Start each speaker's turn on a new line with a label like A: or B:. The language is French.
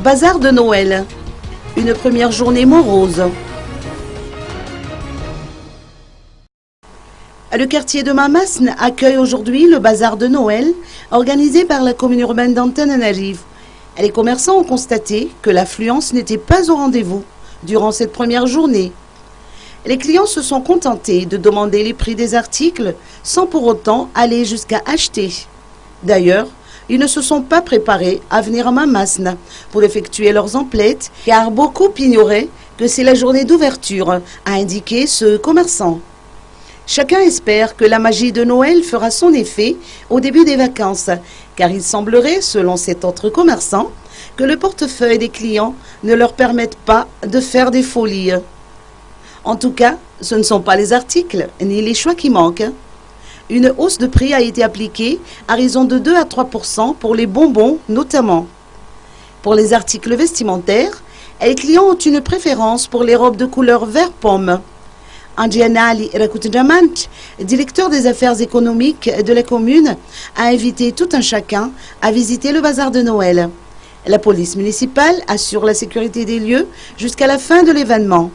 A: Bazar de Noël, une première journée morose. Le quartier de Mamasne accueille aujourd'hui le bazar de Noël organisé par la commune urbaine d'Antananarivo. Les commerçants ont constaté que l'affluence n'était pas au rendez-vous durant cette première journée. Les clients se sont contentés de demander les prix des articles sans pour autant aller jusqu'à acheter. D'ailleurs, ils ne se sont pas préparés à venir à Mamasne pour effectuer leurs emplettes car beaucoup ignoraient que c'est la journée d'ouverture, a indiqué ce commerçant. Chacun espère que la magie de Noël fera son effet au début des vacances, car il semblerait, selon cet autre commerçant, que le portefeuille des clients ne leur permette pas de faire des folies. En tout cas, ce ne sont pas les articles ni les choix qui manquent. Une hausse de prix a été appliquée à raison de 2 à 3% pour les bonbons notamment. Pour les articles vestimentaires, les clients ont une préférence pour les robes de couleur vert pomme. Andjianali Rakutjamant, directeur des affaires économiques de la commune, a invité tout un chacun à visiter le bazar de Noël. La police municipale assure la sécurité des lieux jusqu'à la fin de l'événement.